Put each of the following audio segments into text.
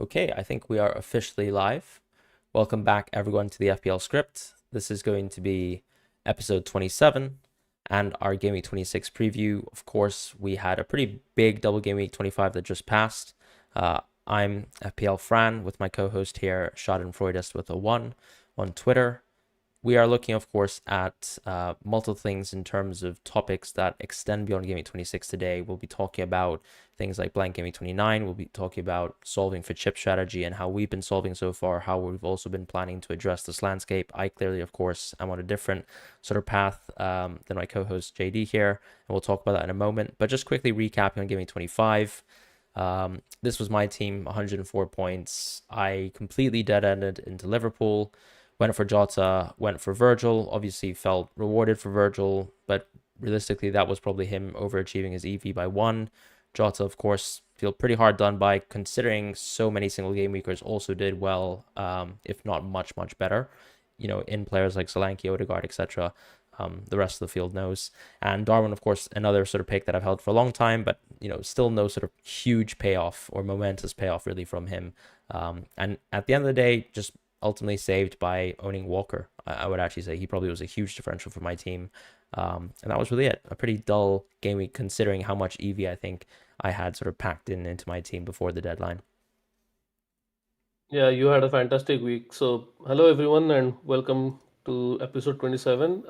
Okay, I think we are officially live. Welcome back, everyone, to the FPL Script. This is going to be episode 27 and our Game Week 26 preview. Of course, we had a pretty big double Game Week 25 that just passed. I'm FPL Fran with my co-host here, Schadenfreudist with a 1 on Twitter. We are looking, of course, at multiple things in terms of topics that extend beyond Game Week 26 today. We'll be talking about things like blank Game Week 29. We'll be talking about solving for chip strategy and how we've been solving so far, how we've also been planning to address this landscape. I clearly, of course, am on a different sort of path than my co-host JD here, and we'll talk about that in a moment. But just quickly recapping on Game Week 25. This was my team, 104 points. I completely dead-ended into Liverpool. Went for Jota, went for Virgil. Obviously felt rewarded for Virgil, but realistically that was probably him overachieving his EV by 1. Jota, of course, feel pretty hard done by considering so many single game weekers also did well, if not much better, in players like Solanke, Odegaard, etc. The rest of the field knows. And Darwin, of course, another sort of pick that I've held for a long time, but still no sort of huge payoff or momentous payoff really from him. And at the end of the day, just ultimately saved by owning Walker. I would actually say he probably was a huge differential for my team. And that was really it. A pretty dull game week considering how much EV I think I had sort of packed into my team before the deadline. Yeah, you had a fantastic week. So, hello everyone, and welcome to episode 27.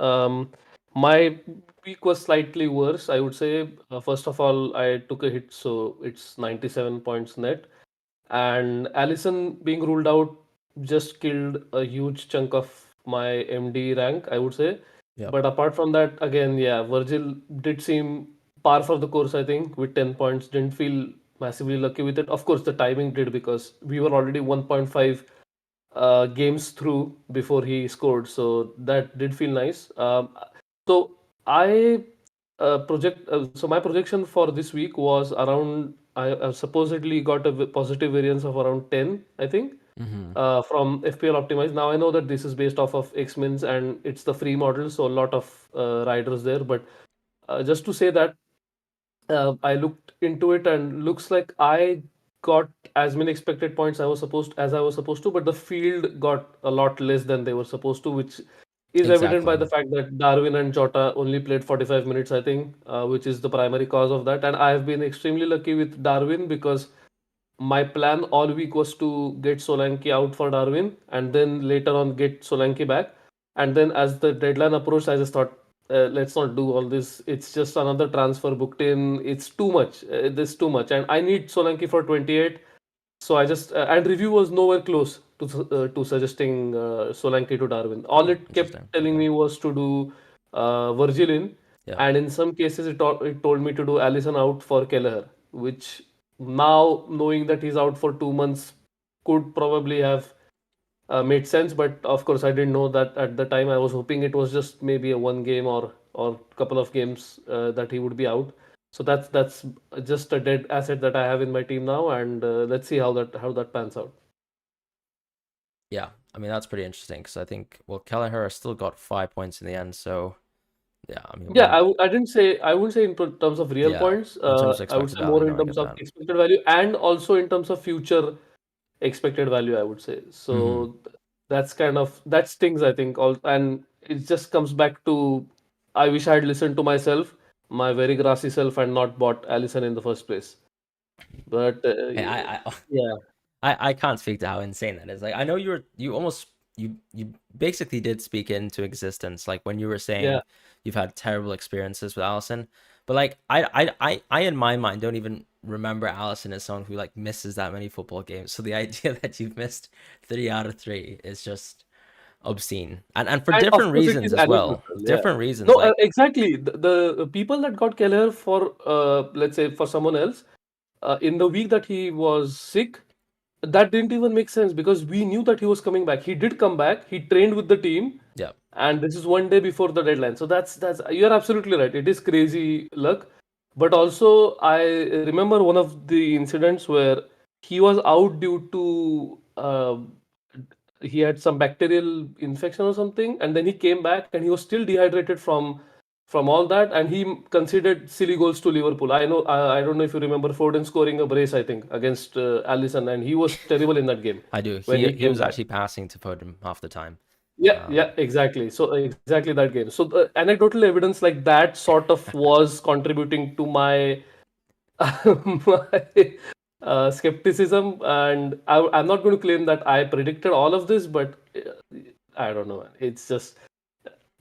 My week was slightly worse, I would say. First of all, I took a hit, so it's 97 points net. And Allison being ruled out just killed a huge chunk of my MD rank, I would say. Yeah, But apart from that, again, yeah, Virgil did seem par for the course, I think, with 10 points. Didn't feel massively lucky with it. Of course, the timing did because we were already 1.5 games through before he scored. So that did feel nice. So I so my projection for this week was around, I supposedly got a positive variance of around 10, I think, from FPL Optimize. Now I know that this is based off of X-Mins and it's the free model, so a lot of riders there. But just to say that I looked into it and looks like I got as many expected points I was supposed to, but the field got a lot less than they were supposed to, which is evident by exactly. the fact that Darwin and Jota only played 45 minutes, I think, which is the primary cause of that. And I have been extremely lucky with Darwin because my plan all week was to get Solanke out for Darwin and then later on get Solanke back. And then as the deadline approached, I just thought, let's not do all this. It's just another transfer booked in. It's too much. This too much. And I need Solanke for 28. So I just, and review was nowhere close to suggesting Solanke to Darwin. All Oh, it kept interesting. telling Okay. me was to do Virgil in. Yeah, And in some cases, it told me to do Allison out for Kelleher, which now knowing that he's out for 2 months could probably have made sense. But of course, I didn't know that at the time. I was hoping it was just maybe a one game or couple of games that he would be out. So that's just a dead asset that I have in my team now, and let's see how that pans out. yeah. I mean, that's pretty interesting because I think, well, Kelleher still got 5 points in the end. So, yeah, I mean, Yeah, when, I wouldn't say in terms of real yeah, points. in terms of I would expected say more value, in no, I terms get of that. expected value and also in terms of future expected value, I would say. Hmm. So that's kind of that stings, I think. All and it just comes back to I wish I had listened to myself, my very grassy self, and not bought Allison in the first place. But Hey, I yeah, I can't speak to how insane that is. Like I know you basically did speak into existence, like when you were yeah. saying you've had terrible experiences with Allison. But like I in my mind don't even remember Allison as someone who like misses that many football games. So the idea that you've missed 3 out of 3 is just obscene. And for And of different course, it reasons is as well. analytical. Yeah. Different reasons No, like exactly. The people that got Keller for, let's say, for someone else, in the week that he was sick, that didn't even make sense because we knew that he was coming back. He did come back. He trained with the team, yeah. and this is one day before the deadline. So that's you're absolutely right. It is crazy luck, but also I remember one of the incidents where he was out due to he had some bacterial infection or something, and then he came back and he was still dehydrated from from all that, and he conceded silly goals to Liverpool. I don't know if you remember Foden scoring a brace, I think, against Alisson, and he was terrible in that game I do. when he He came was back. actually passing to Foden half the time. Yeah, exactly. So exactly that game. So the anecdotal evidence like that sort of was contributing to my my skepticism, and I'm not going to claim that I predicted all of this, but I don't know. It's just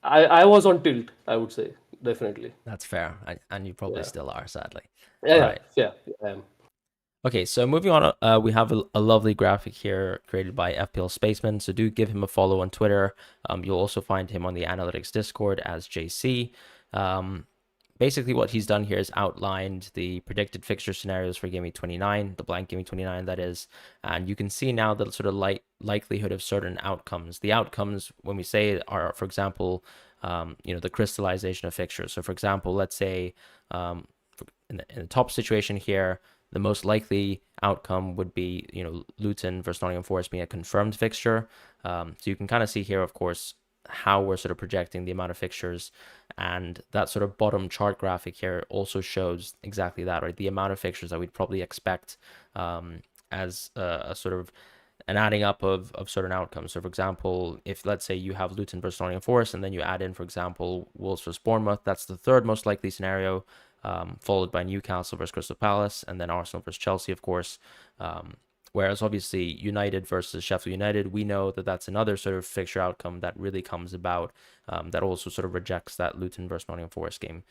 I was on tilt, I would say, definitely. That's fair, and you probably Yeah, still are, sadly. yeah, All yeah, right. yeah. I am. Okay, so moving on, we have a lovely graphic here created by FPL Spaceman. So do give him a follow on Twitter. You'll also find him on the Analytics Discord as JC. Basically, what he's done here is outlined the predicted fixture scenarios for Game Week 29, the blank Game Week 29, that is. And you can see now the sort of likelihood of certain outcomes. The outcomes, when we say it, are, for example, the crystallization of fixtures. So, for example, let's say in the top situation here, the most likely outcome would be, Luton versus Nottingham Forest being a confirmed fixture. So you can kind of see here, of course, how we're sort of projecting the amount of fixtures, and that sort of bottom chart graphic here also shows exactly that, right? The amount of fixtures that we'd probably expect as a sort of an adding up of certain outcomes. So, for example, if let's say you have Luton versus Nottingham Forest, and then you add in, for example, Wolves versus Bournemouth, that's the third most likely scenario, followed by Newcastle versus Crystal Palace, and then Arsenal versus Chelsea, of course. Whereas obviously United versus Sheffield United, we know that that's another sort of fixture outcome that really comes about, that also sort of rejects that Luton versus Nottingham Forest game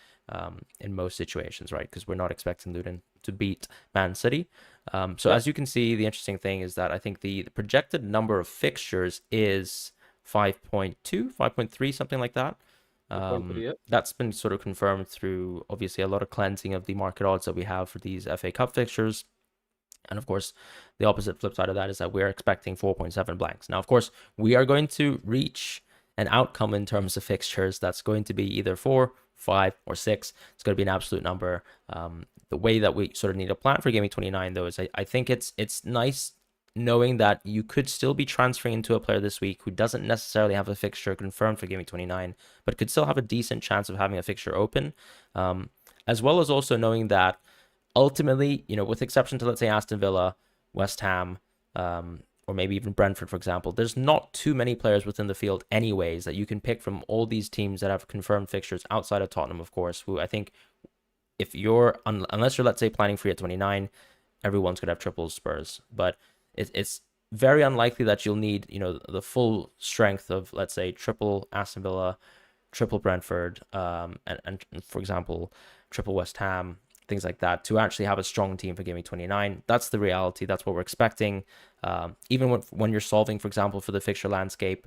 in most situations, right? Because we're not expecting Luton to beat Man City. So Yeah, as you can see, the interesting thing is that I think the projected number of fixtures is 5.2, 5.3, something like that. 5.3. Yeah, That's been sort of confirmed through obviously a lot of cleansing of the market odds that we have for these FA Cup fixtures. And of course, the opposite flip side of that is that we're expecting 4.7 blanks. Now, of course, we are going to reach an outcome in terms of fixtures that's going to be either 4, 5, or 6. It's going to be an absolute number. The way that we sort of need to plan for Game Week 29, though, is I think it's nice knowing that you could still be transferring into a player this week who doesn't necessarily have a fixture confirmed for Game Week 29, but could still have a decent chance of having a fixture open, as well as also knowing that ultimately, with exception to, let's say, Aston Villa, West Ham, or maybe even Brentford, for example, there's not too many players within the field anyways that you can pick from all these teams that have confirmed fixtures outside of Tottenham, of course, who I think if you're, unless you're, let's say, planning free at 29, everyone's going to have triple Spurs. But it's very unlikely that you'll need, the full strength of, let's say, triple Aston Villa, triple Brentford, and for example, triple West Ham, things like that, to actually have a strong team for Game Week 29. That's the reality. That's what we're expecting. Even when you're solving, for example, for the fixture landscape,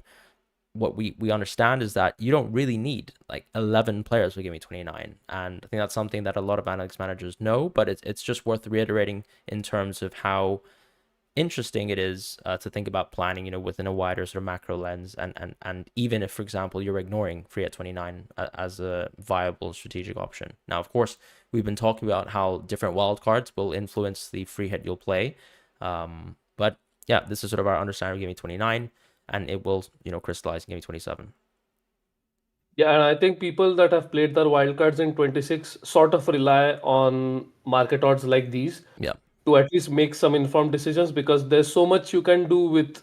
what we understand is that you don't really need like 11 players for Game Week 29. And I think that's something that a lot of analytics managers know, but it's just worth reiterating in terms of how interesting it is to think about planning, within a wider sort of macro lens, and even if, for example, you're ignoring free at 29 as a viable strategic option. Now, of course, we've been talking about how different wildcards will influence the free hit you'll play, but yeah, this is sort of our understanding of Game Week 29, and it will, crystallize in Game Week 27. yeah, and I think people that have played their wildcards in 26 sort of rely on market odds like these Yeah. to at least make some informed decisions, because there's so much you can do with,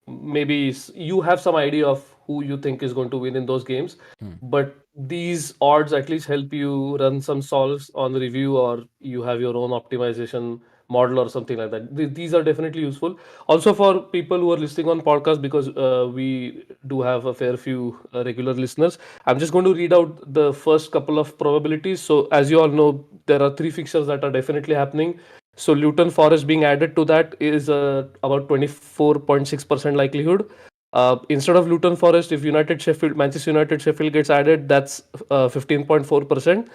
maybe you have some idea of who you think is going to win in those games, Hmm. but these odds at least help you run some solves on review, or you have your own optimization model or something like that. These are definitely useful also for people who are listening on podcast, because we do have a fair few regular listeners. I'm just going to read out the first couple of probabilities. So as you all know, there are three fixtures that are definitely happening. So Luton Forest being added to that is about 24.6% likelihood. Instead of Luton Forest, if Manchester United Sheffield gets added, that's 15.4%.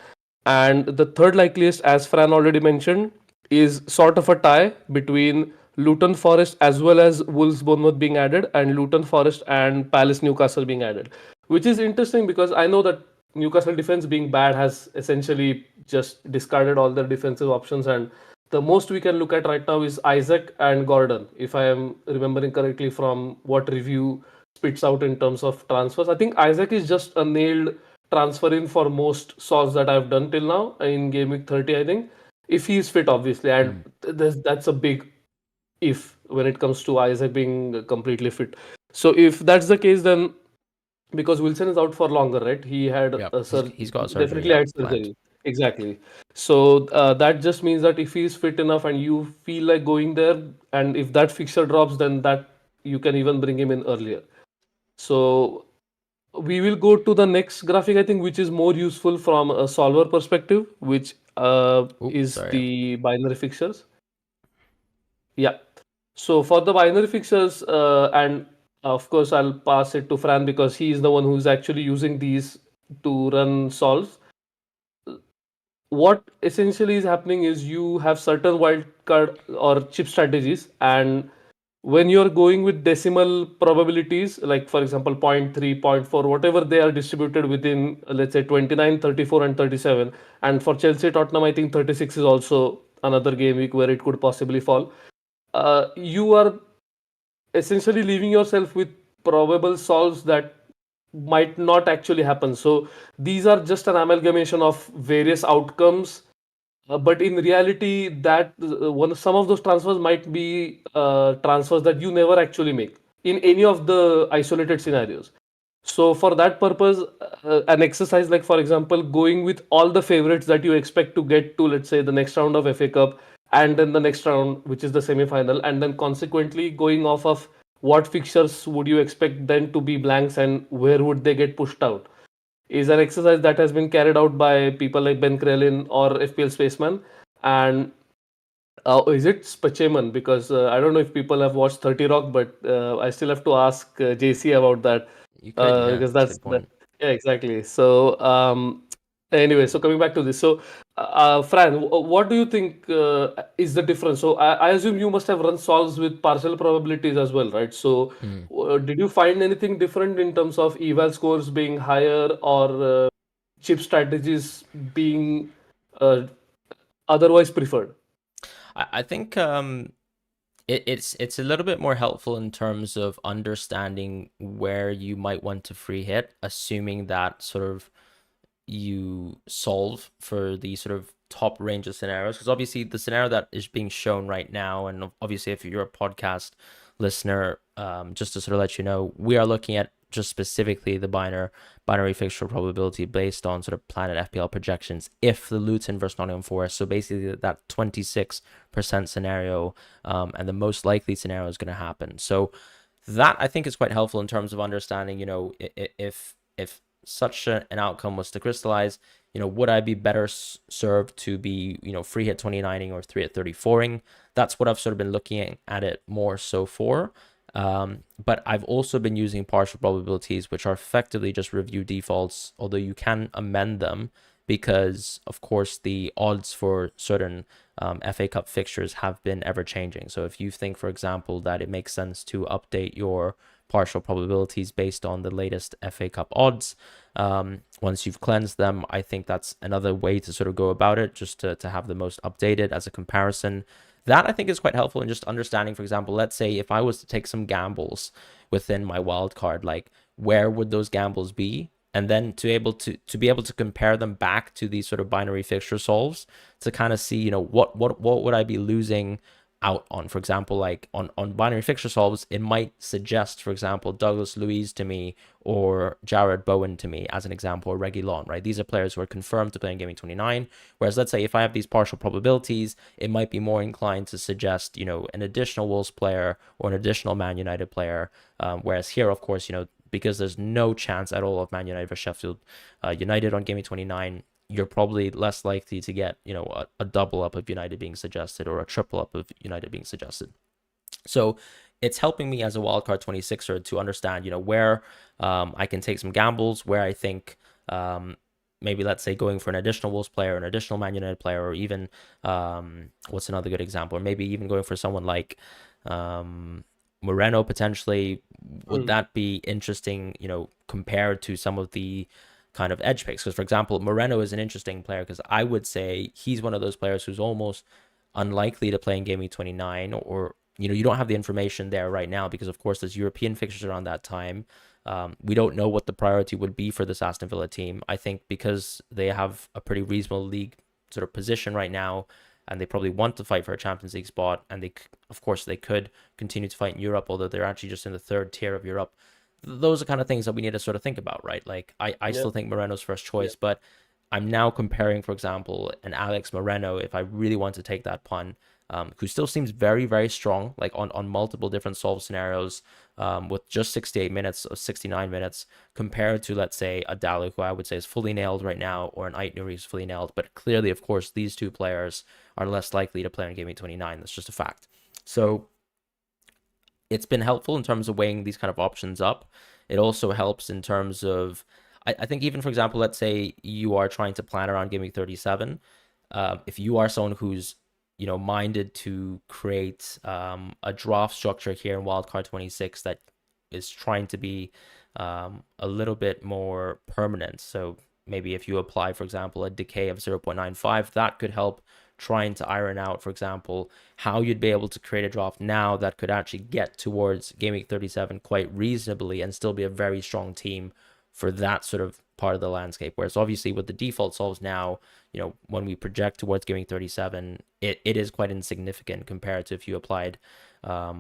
And the third likeliest, as Fran already mentioned, is sort of a tie between Luton Forest as well as Wolves Bournemouth being added, and Luton Forest and Palace Newcastle being added, which is interesting because I know that Newcastle defense being bad has essentially just discarded all their defensive options, and the most we can look at right now is Isaac and Gordon, if I am remembering correctly from what review spits out in terms of transfers. I think Isaac is just a nailed transfer in for most solves that I've done till now in game week 30, I think. If he's fit, obviously, and Mm. that's a big if when it comes to Isaac being completely fit. So if that's the case, then because Wilson is out for longer, right? He had Yep. a He's got a surgery, definitely yeah, had planned. surgery. Exactly. So that just means that if he's fit enough and you feel like going there, and if that fixture drops, then that you can even bring him in earlier. So we will go to the next graphic, I think, which is more useful from a solver perspective, which Oh, is sorry. the binary fixtures. Yeah. So for the binary fixtures, and of course, I'll pass it to Fran because he is the one who's actually using these to run solves. What essentially is happening is you have certain wildcard or chip strategies, and when you're going with decimal probabilities, like for example, zero point 0.3, zero point 0.4, whatever they are distributed within, let's say 29, 34, and 37. And for Chelsea Tottenham, I think 36 is also another game week where it could possibly fall. You are essentially leaving yourself with probable solves that might not actually happen. So these are just an amalgamation of various outcomes, but in reality, that some of those transfers might be transfers that you never actually make in any of the isolated scenarios. So for that purpose, an exercise like, for example, going with all the favorites that you expect to get to, let's say, the next round of FA Cup, and then the next round, which is the semi-final, and then consequently going off of what fixtures would you expect then to be blanks and where would they get pushed out, is an exercise that has been carried out by people like Ben Krellin or FPL Spaceman. And is it Spaceman? Because I don't know if people have watched 30 Rock, but I still have to ask JC about that You could, yeah. because That's a that's good that. point. Yeah, exactly. So anyway, so coming back to this, so Fran, what do you think is the difference? So I assume you must have run solves with partial probabilities as well, right? So Mm. did you find anything different in terms of eval scores being higher or chip strategies being uh, otherwise preferred? I think it's a little bit more helpful in terms of understanding where you might want to free hit, assuming that sort of you solve for the sort of top range of scenarios. Because obviously the scenario that is being shown right now, and obviously if you're a podcast listener, just to sort of let you know, we are looking at just specifically the binary fixture probability based on sort of Planet FPL projections if the Luton versus Nottingham Forest. So basically that 26% scenario, and the most likely scenario is going to happen. So that I think is quite helpful in terms of understanding, if such an outcome was to crystallize, would I be better served to be, free hit 29ing or 3 at 34ing? That's what I've sort of been looking at it more so for. But I've also been using partial probabilities, which are effectively just review defaults, although you can amend them because, of course, the odds for certain FA Cup fixtures have been ever changing. So if you think, for example, that it makes sense to update your partial probabilities based on the latest FA Cup odds, once you've cleansed them, I think that's another way to sort of go about it, just to have the most updated as a comparison. That I think is quite helpful in just understanding, for example, let's say if I was to take some gambles within my wild card, like where would those gambles be? And then to be able to compare them back to these sort of binary fixture solves to kind of see, what would I be losing out on. For example, like on binary fixture solves, it might suggest, for example, Douglas Luiz to me or Jared Bowen to me as an example, or Reguilon, right? These are players who are confirmed to play in Gaming 29. Whereas let's say if I have these partial probabilities, it might be more inclined to suggest, an additional Wolves player or an additional Man United player. Whereas here, of course, because there's no chance at all of Man United versus Sheffield United on Gaming 29, you're probably less likely to get, a double up of United being suggested or a triple up of United being suggested. So it's helping me as a wildcard 26er to understand, where I can take some gambles, where I think maybe, let's say, going for an additional Wolves player, an additional Man United player, or even what's another good example? Or maybe even going for someone like Moreno potentially. Would Hmm. that be interesting, compared to some of the kind of edge picks? Because, for example, Moreno is an interesting player because I would say he's one of those players who's almost unlikely to play in Game Week 29, or you don't have the information there right now because, of course, there's European fixtures around that time. We don't know what the priority would be for this Aston Villa team. I think because they have a pretty reasonable league sort of position right now, and they probably want to fight for a Champions League spot, and of course, they could continue to fight in Europe, although they're actually just in the third tier of Europe. Those are kind of things that we need to sort of think about, right? Like, I Yeah. still think Moreno's first choice, but I'm now comparing, for example, an Alex Moreno, if I really want to take that pun, who still seems very, very strong, like on multiple different solve scenarios, with just 68 minutes or 69 minutes, compared to, let's say, a Dalo, who I would say is fully nailed right now, or an Ait Nouri who's fully nailed. But clearly, of course, these two players are less likely to play on Gameweek 29. That's just a fact. So it's been helpful in terms of weighing these kind of options up. It also helps in terms of, I think even, for example, let's say you are trying to plan around Gameweek 37. If you are someone who's minded to create a draft structure here in Wildcard 26 that is trying to be a little bit more permanent. So maybe if you apply, for example, a decay of 0.95, that could help trying to iron out, for example, how you'd be able to create a draft now that could actually get towards Game Week 37 quite reasonably and still be a very strong team for that sort of part of the landscape. Whereas obviously with the default solves now, when we project towards Game Week 37, it is quite insignificant compared to if you applied, a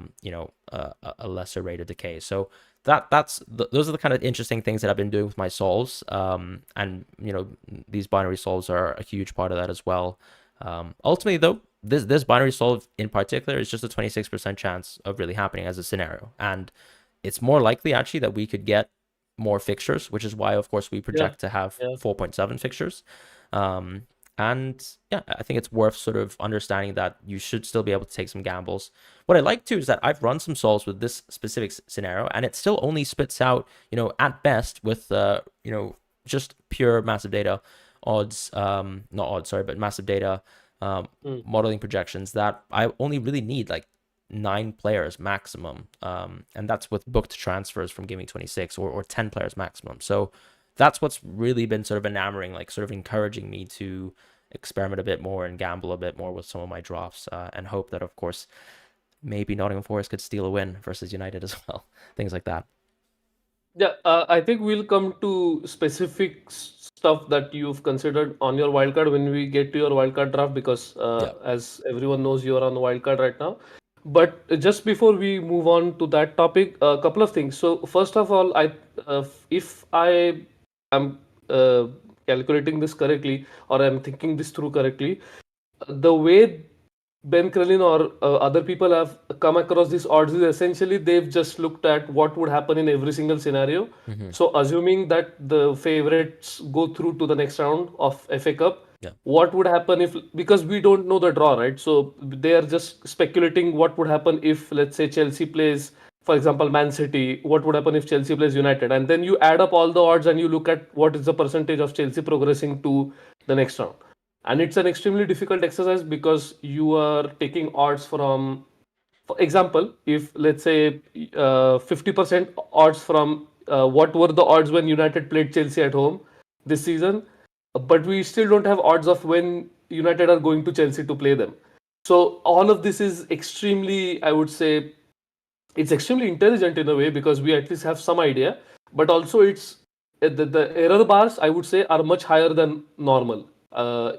lesser rate of decay. So those are the kind of interesting things that I've been doing with my solves. And these binary solves are a huge part of that as well. Ultimately, though, this binary solve in particular is just a 26% chance of really happening as a scenario, and it's more likely actually that we could get more fixtures, which is why, of course, we project to have 4.7 fixtures. And yeah, I think it's worth sort of understanding that you should still be able to take some gambles. What I like too is that I've run some solves with this specific scenario, and it still only spits out, at best with just pure massive data odds, not odds, sorry, but massive data modeling projections, that I only really need like 9 players maximum, and that's with booked transfers from Gameweek 26, or 10 players maximum. So that's what's really been sort of enamoring, like sort of encouraging me to experiment a bit more and gamble a bit more with some of my drafts, and hope that, of course, maybe Nottingham Forest could steal a win versus United as well. Things like that. Yeah, I think we'll come to specific stuff that you've considered on your wildcard when we get to your wildcard draft, because Yeah. as everyone knows, you are on the wildcard right now. But just before we move on to that topic, a couple of things. So first of all, if I am calculating this correctly, or I'm thinking this through correctly, the way Ben Krellin or other people have come across these odds is essentially they've just looked at what would happen in every single scenario. Mm-hmm. So, assuming that the favorites go through to the next round of FA Cup, Yeah. what would happen if, because we don't know the draw, right? So, they are just speculating what would happen if, let's say, Chelsea plays, for example, Man City, what would happen if Chelsea plays United? And then you add up all the odds and you look at what is the percentage of Chelsea progressing to the next round. And it's an extremely difficult exercise because you are taking odds from, for example, if let's say 50% odds from what were the odds when United played Chelsea at home this season, but we still don't have odds of when United are going to Chelsea to play them. So all of this is extremely, I would say, it's extremely intelligent in a way because we at least have some idea, but also it's the error bars, I would say, are much higher than normal.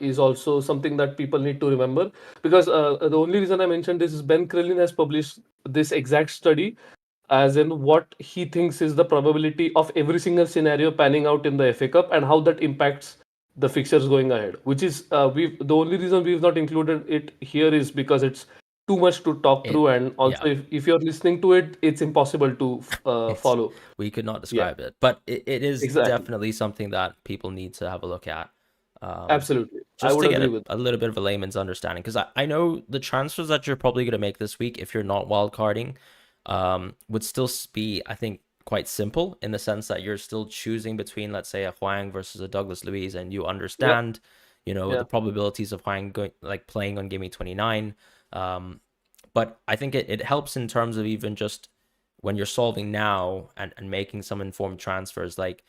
Is also something that people need to remember, because the only reason I mentioned this is Ben Krellin has published this exact study, as in what he thinks is the probability of every single scenario panning out in the FA Cup and how that impacts the fixtures going ahead. Which is the only reason we've not included it here is because it's too much to talk It through, and Yeah. also if you're listening to it, it's impossible to It's follow. We could not Yeah, describe it, but it is exactly, definitely something that people need to have a look at. absolutely. I Just would to get agree with a little bit of a layman's understanding, because I know the transfers that you're probably going to make this week, if you're not wildcarding, would still be, I think, quite simple in the sense that you're still choosing between, let's say, a Huang versus a Douglas Luiz, and you yeah, understand, yeah, the probabilities of Huang going, like, playing on Game Week 29. But I think it helps in terms of even just when you're solving now and making some informed transfers, like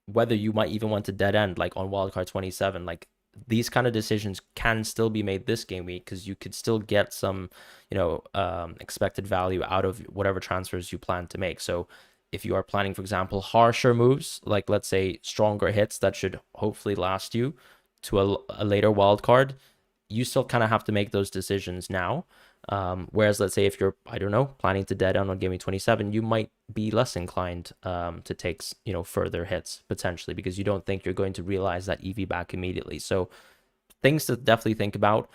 whether you might even want to dead end like on wildcard 27, like these kind of decisions can still be made this game week because you could still get some, expected value out of whatever transfers you plan to make. So if you are planning, for example, harsher moves, like let's say stronger hits that should hopefully last you to a later wild card, you still kind of have to make those decisions now. Whereas let's say if you're, I don't know, planning to dead end on Gameweek 27, you might be less inclined to take, further hits potentially because you don't think you're going to realize that EV back immediately. So things to definitely think about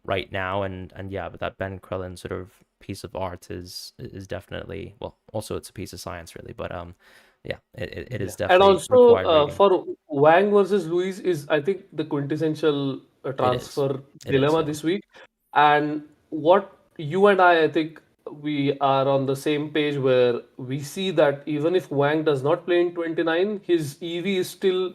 right now. And yeah, but that Ben Krellin sort of piece of art is definitely, well, also it's a piece of science really, but yeah, it is And definitely also required reading. for Wang versus Luis is, I think, the quintessential It is. transfer It is, dilemma yeah. this week. And what you and I think we are on the same page where we see that even if Wang does not play in 29, his EV is still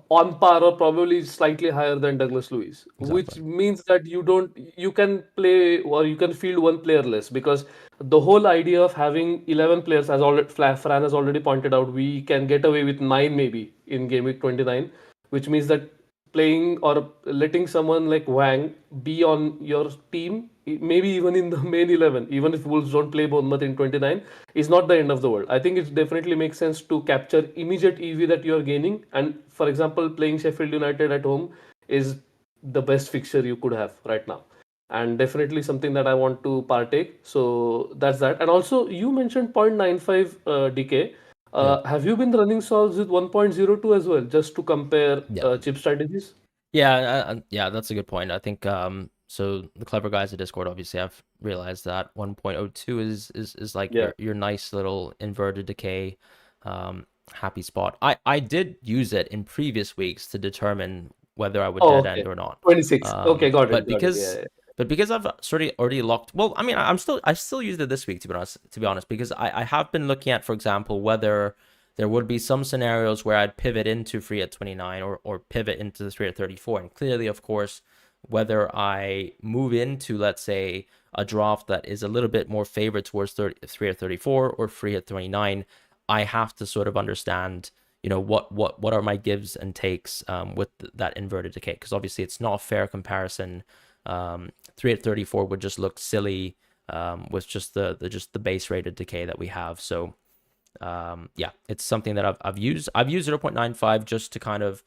on par or probably slightly higher than Douglas Lewis, which Exactly. means that you can play or you can field one player less because the whole idea of having 11 players, as already Fran has already pointed out, we can get away with 9 maybe in game week 29, which means that playing or letting someone like Wang be on your team, maybe even in the main 11, even if Wolves don't play Bournemouth in 29, is not the end of the world. I think it definitely makes sense to capture immediate EV that you're gaining. And for example, playing Sheffield United at home is the best fixture you could have right now. And definitely something that I want to partake. So that's that. And also, you mentioned 0.95 decay. Yeah. Have you been running solves with 1.02 as well, just to compare Yeah. chip strategies? Yeah, yeah, that's a good point. I think so the clever guys at Discord obviously have realized that 1.02 is like Yeah. your nice little inverted decay happy spot. I did use it in previous weeks to determine whether I would Oh, dead okay. end or not. 26. Okay, got it. But Got it. Yeah. Yeah. because I've sort of already locked, well, I mean, I still used it this week to be honest, because I have been looking at, for example, whether there would be some scenarios where I'd pivot into free at 29 or pivot into the free at 34. And clearly, of course, whether I move into, let's say, a draft that is a little bit more favored towards 3 at 34 or free at 29, I have to sort of understand, what are my gives and takes with that inverted decay. Because obviously it's not a fair comparison. 3 at 34 would just look silly with just the base rated decay that we have. So yeah, it's something that I've used. I've used 0.95 just to kind of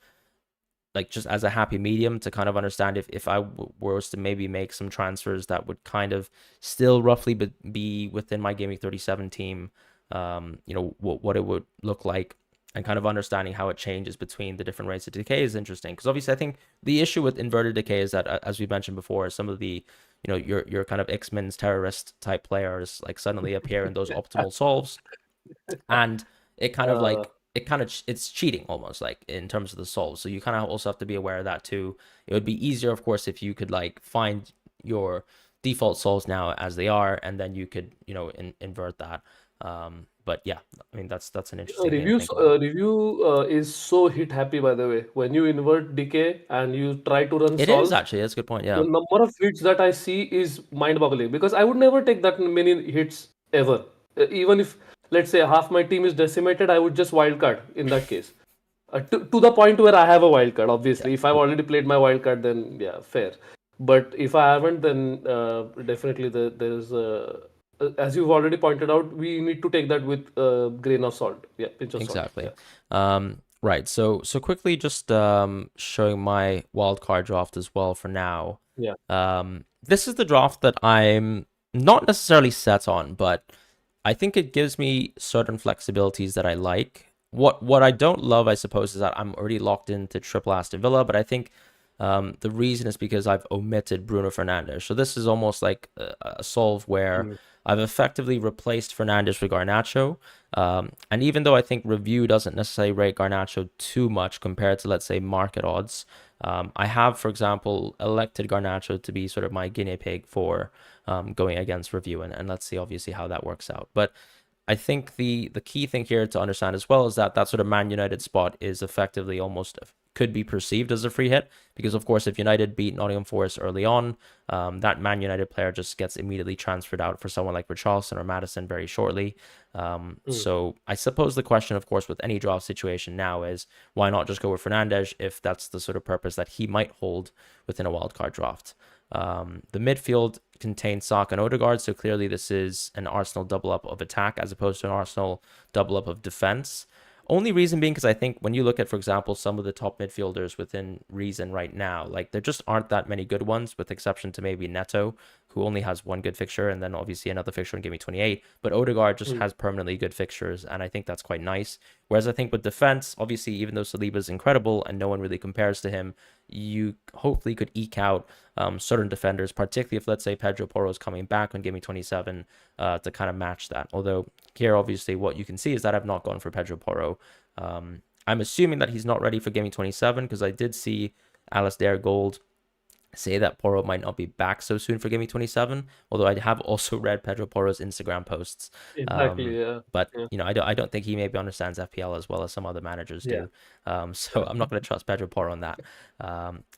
like just as a happy medium to kind of understand if I was to maybe make some transfers that would kind of still roughly be within my Gaming 37 team, what it would look like, and kind of understanding how it changes between the different rates of decay is interesting. Because obviously I think the issue with inverted decay is that, as we mentioned before, some of the, your kind of X-Men's terrorist type players like suddenly appear in those optimal solves, and it kind of Uh, like it's cheating almost like in terms of the solves. So you kind of also have to be aware of that too. It would be easier, of course, if you could like find your default solves now as they are, and then you could invert that. But yeah, I mean that's an interesting thing to think about. review is so hit happy, by the way. When you invert decay and you try to run It is solves, actually, that's a good point. the Yeah, number of hits that I see is mind-boggling because I would never take that many hits ever. Even if, let's say, half my team is decimated, I would just wildcard in that case. To the point where I have a wildcard, yeah. obviously. If I've already played my wildcard, then yeah, fair. But if I haven't, then definitely there's as you've already pointed out, we need to take that with a grain of salt. Yeah, pinch of salt. Exactly. Yeah. Right. So quickly, just showing my wildcard draft as well for now. Yeah. This is the draft that I'm not necessarily set on, but I think it gives me certain flexibilities that I like. What I don't love, I suppose, is that I'm already locked into triple Aston Villa, but I think the reason is because I've omitted Bruno Fernandes. So this is almost like a solve where Mm. I've effectively replaced Fernandes with Garnacho. And even though I think review doesn't necessarily rate Garnacho too much compared to, let's say, market odds, I have, for example, elected Garnacho to be sort of my guinea pig for going against review. And let's see, obviously, how that works out. But I think the key thing here to understand as well is that that sort of Man United spot is effectively almost could be perceived as a free hit, because of course if United beat Nottingham Forest early on, that Man United player just gets immediately transferred out for someone like Richarlison or Maddison very shortly. So I suppose the question, of course, with any draft situation now is why not just go with Fernandes if that's the sort of purpose that he might hold within a wildcard draft. The midfield contains Saka and Odegaard, so clearly this is an Arsenal double up of attack as opposed to an Arsenal double up of defense. Only reason being because I think when you look at, for example, some of the top midfielders within reason right now, like there just aren't that many good ones, with exception to maybe Neto, who only has one good fixture, and then obviously another fixture in Game28. But Odegaard just has permanently good fixtures, and I think that's quite nice. Whereas I think with defense, obviously, even though Saliba is incredible and no one really compares to him, you hopefully could eke out certain defenders, particularly if, let's say, Pedro Porro is coming back on Game27 to kind of match that. Although here, obviously, what you can see is that I've not gone for Pedro Porro. I'm assuming that he's not ready for Game27 because I did see Alasdair Gold say that Porro might not be back so soon for Game27, although I have also read Pedro Porro's Instagram posts. Exactly. Yeah. But you know, I don't think he maybe understands FPL as well as some other managers do. So I'm not going to trust Pedro Porro on that.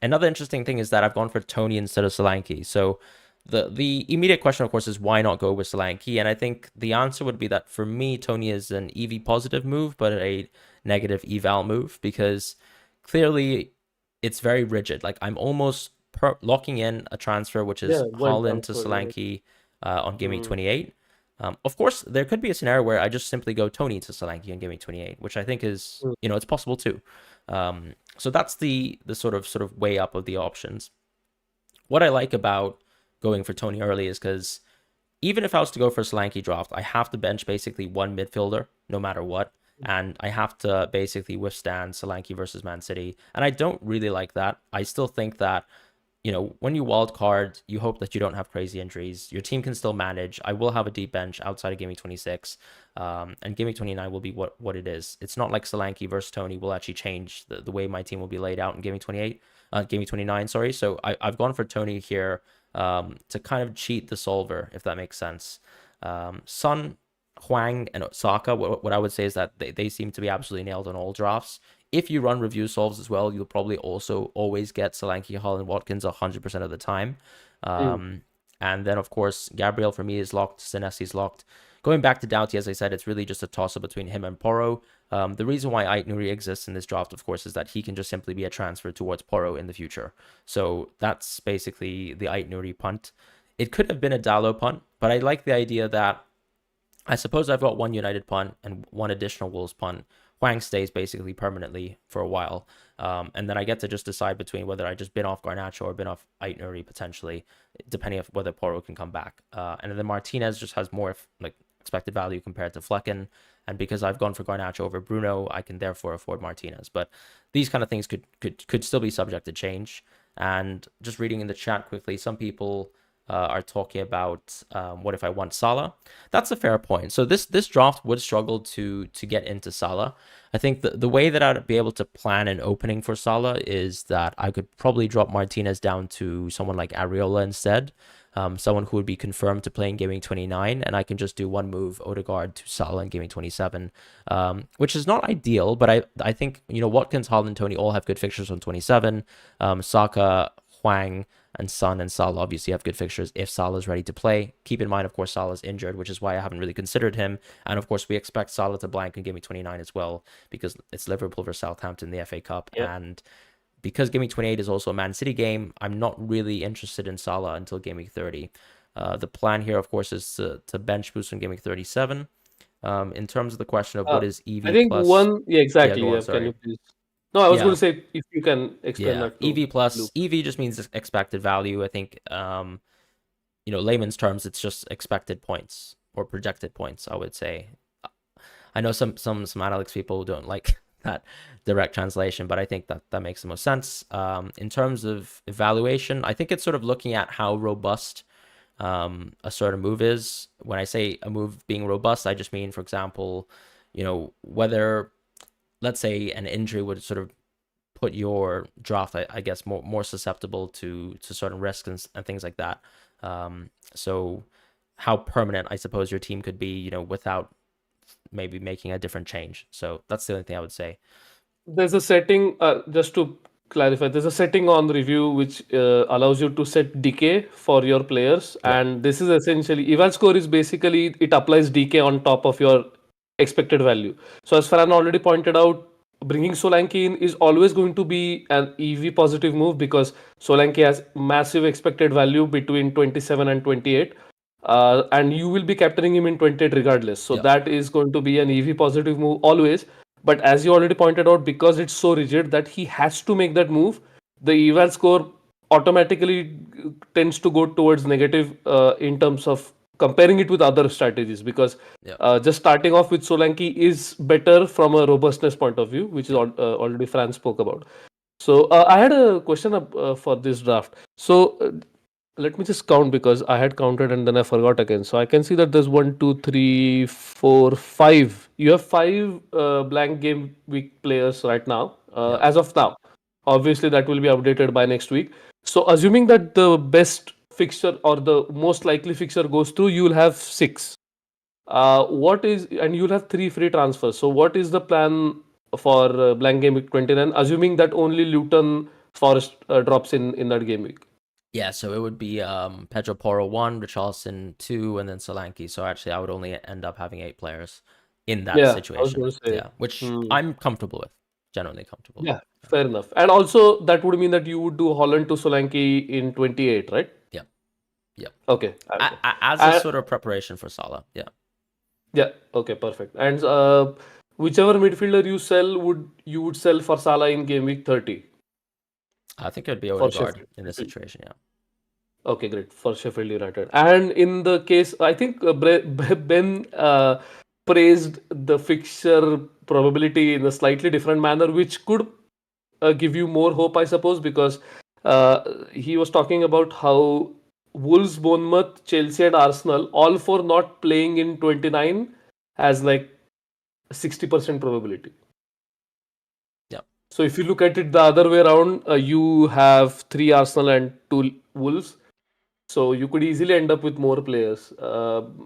Another interesting thing is that I've gone for Tony instead of Solanke. So the immediate question, of course, is why not go with Solanke? And I think the answer would be that for me, Tony is an EV positive move, but a negative eval move, because clearly it's very rigid. Like I'm almost locking in a transfer, which is Haaland to Solanke on Gameweek 28. Of course, there could be a scenario where I just simply go Tony to Solanke on Gameweek 28, which I think is, you know, it's possible too. So that's the sort of way up of the options. What I like about going for Tony early is because even if I was to go for a Solanke draft, I have to bench basically one midfielder no matter what. And I have to basically withstand Solanke versus Man City. And I don't really like that. I still think that, you know, when you wild card, you hope that you don't have crazy injuries. Your team can still manage. I will have a deep bench outside of Gameweek 26. And Gameweek 29 will be what it is. It's not like Solanke versus Tony will actually change the way my team will be laid out in Gameweek 28. Gameweek 29, sorry. So I've gone for Tony here to kind of cheat the solver, if that makes sense. Son, Hwang, and Saka, what I would say is that they seem to be absolutely nailed on all drafts. If you run review solves as well, you'll probably also always get Solanke, Hall, and Watkins 100% of the time. And then, of course, Gabriel for me is locked. Senesi's locked. Going back to Doughty, as I said, it's really just a toss-up between him and Porro. The reason why Ait Nouri exists in this draft, of course, is that he can just simply be a transfer towards Porro in the future. So that's basically the Ait Nouri punt. It could have been a Dalot punt, but I like the idea that I suppose I've got one United punt and one additional Wolves punt. Hwang stays basically permanently for a while. And then I get to just decide between whether I just bin off Garnacho or bin off Ait Nouri potentially, depending on whether Porro can come back. And then Martinez just has more like expected value compared to Flecken. And because I've gone for Garnacho over Bruno, I can therefore afford Martinez. But these kind of things could still be subject to change. And just reading in the chat quickly, some people are talking about what if I want Salah. That's a fair point. So this draft would struggle to get into Salah. I think the way that I'd be able to plan an opening for Salah is that I could probably drop Martinez down to someone like Areola instead, someone who would be confirmed to play in Gaming 29, and I can just do one move Odegaard to Salah in Gaming 27, which is not ideal, but I think, you know, Watkins, Haaland, Tony all have good fixtures on 27. Saka, Hwang, and Son and Salah obviously have good fixtures if Salah is ready to play. Keep in mind, of course, Salah's injured, which is why I haven't really considered him. And of course, we expect Salah to blank in Game 29 as well, because it's Liverpool versus Southampton in the FA Cup. Yep. And because Game 28 is also a Man City game, I'm not really interested in Salah until Game 30. The plan here, of course, is to bench boost in Game 37. In terms of the question of what is EV I think plus... one, yeah, exactly. Yeah, Can you please? No, I was going to say if you can explain that. EV plus, EV just means expected value. I think, you know, layman's terms, it's just expected points or projected points, I would say. I know some analytics people don't like that direct translation, but I think that makes the most sense. In terms of evaluation, I think it's sort of looking at how robust a certain move is. When I say a move being robust, I just mean, for example, you know, whether, let's say, an injury would sort of put your draft, I guess, more susceptible to certain risks and things like that. So how permanent, I suppose, your team could be, you know, without maybe making a different change. So that's the only thing I would say. There's a setting, just to clarify, there's a setting on review which allows you to set decay for your players. Yeah. And this is essentially, eval score is basically, it applies decay on top of your expected value. So as Fran already pointed out, bringing Solanke in is always going to be an EV positive move because Solanke has massive expected value between 27 and 28. And you will be captaining him in 28 regardless. So Yeah. that is going to be an EV positive move always. But as you already pointed out, because it's so rigid that he has to make that move, the eval score automatically tends to go towards negative in terms of comparing it with other strategies. Because Yeah. just starting off with Solanke is better from a robustness point of view, which is Yeah. already Fran spoke about. So I had a question for this draft. So let me just count because I had counted and then I forgot again. So I can see that there's one, two, three, four, five. You have five blank game week players right now, Yeah. as of now. Obviously, that will be updated by next week. So assuming that the best fixture or the most likely fixture goes through, you will have six. What is and you'll have three free transfers. So what is the plan for blank game week 29? Assuming that only Luton Forest drops in that game week. Yeah, so it would be Pedro Porro 1, Richarlison 2, and then Solanke. So actually, I would only end up having 8 players in that Yeah, I was situation. going to say. Yeah, which Hmm. I'm comfortable with, generally comfortable with. Yeah, fair enough. And also, that would mean that you would do Holland to Solanke in 28, right? Yeah, yeah. Okay. Okay. As a And sort of preparation for Salah. Yeah, yeah, okay, perfect. And whichever midfielder you sell, would you would sell for Salah in game week 30 I think it would be for Odegaard Sheffield? in this situation. Yeah. Okay, great. For Sheffield United. And in the case, I think Ben praised the fixture probability in a slightly different manner, which could give you more hope, I suppose, because he was talking about how Wolves, Bournemouth, Chelsea, and Arsenal, all four not playing in 29, has like 60% probability. Yeah. So if you look at it the other way around, you have three Arsenal and two Wolves. So you could easily end up with more players.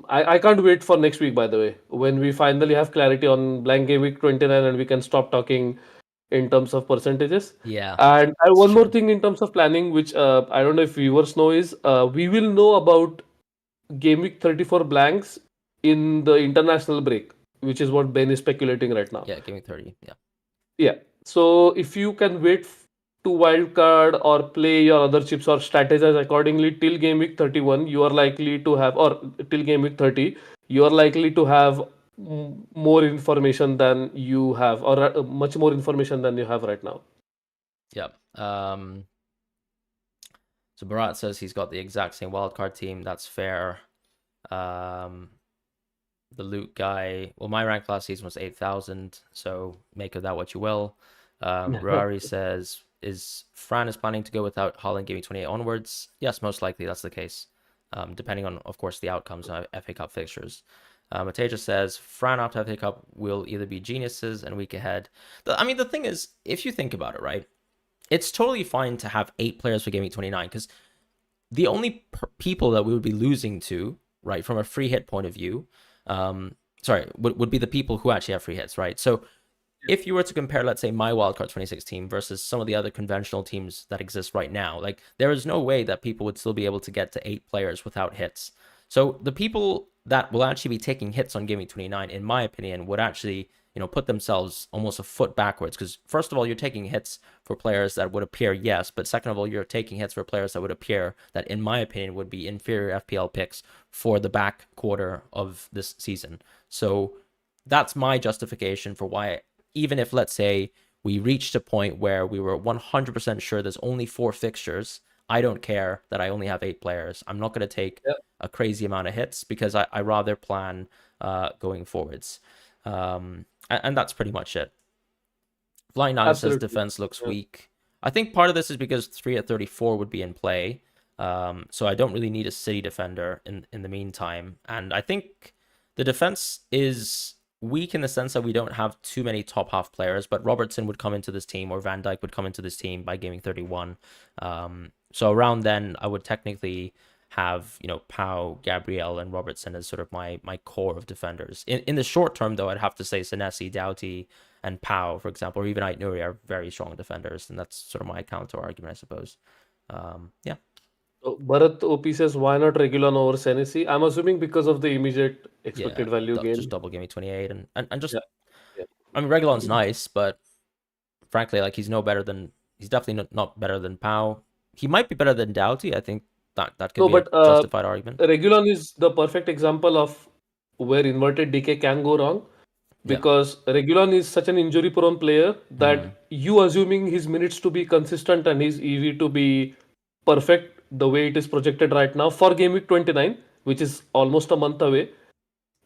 I can't wait for next week, by the way, when we finally have clarity on blank game week 29 and we can stop talking in terms of percentages. Yeah, And it's one more true. thing in terms of planning, which I don't know if viewers know, is we will know about game week 34 blanks in the international break, which is what Ben is speculating right now. Yeah, give me 30. Yeah. Yeah. So if you can wait to wildcard or play your other chips or strategize accordingly till game week 31, you are likely to have, or till game week 30, you are likely to have more information than you have, or much more information than you have right now. Yeah. So Barat says he's got the exact same wildcard team. That's fair. The loot guy, well, my rank last season was 8,000, so make of that what you will. Rari says, is Fran is planning to go without Holland giving 28 onwards? Yes, most likely that's the case, depending on, of course, the outcomes of FA Cup fixtures. Mateja says, Fran after FA Cup will either be geniuses and week ahead. I mean, the thing is, if you think about it, right, it's totally fine to have 8 players for Game Week 29, because the only people that we would be losing to, right, from a free hit point of view, would be the people who actually have free hits, right? So if you were to compare, let's say, my Wildcard 26 team versus some of the other conventional teams that exist right now, like, there is no way that people would still be able to get to 8 players without hits. So the people that will actually be taking hits on Game Week 29, in my opinion, would actually, put themselves almost a foot backwards. Because first of all, you're taking hits for players that would appear, yes, but second of all, you're taking hits for players that would appear that, in my opinion, would be inferior FPL picks for the back quarter of this season. So that's my justification for why, even if, let's say, we reached a point where we were 100% sure there's only 4 fixtures, I don't care that I only have 8 players. I'm not going to take a crazy amount of hits because I rather plan going forwards. And that's pretty much it. Flying Nine says defense looks weak. I think part of this is because 3 at 34 would be in play. So I don't really need a City defender in the meantime. And I think the defense is weak in the sense that we don't have too many top half players, but Robertson would come into this team, or Van Dijk would come into this team by gaming 31. So around then, I would technically have, Pau, Gabriel, and Robertson as sort of my core of defenders. In the short term, though, I'd have to say Senesi, Doughty, and Pau, for example, or even Ait Nouri are very strong defenders, and that's sort of my counter argument, I suppose. Yeah. So Bharat OP says, why not Regulon over Senesi? I'm assuming because of the immediate Yeah, expected value just gain. double give me 28 and just Yeah. Yeah. I mean Regulon's nice, but frankly, like he's definitely not better than Pau. He might be better than Doughty. I think that could No, be a but justified argument. Regulon is the perfect example of where inverted decay can go wrong, Yeah. because Regulon is such an injury prone player Hmm. that you assuming his minutes to be consistent and his EV to be perfect the way it is projected right now for game week 29, which is almost a month away,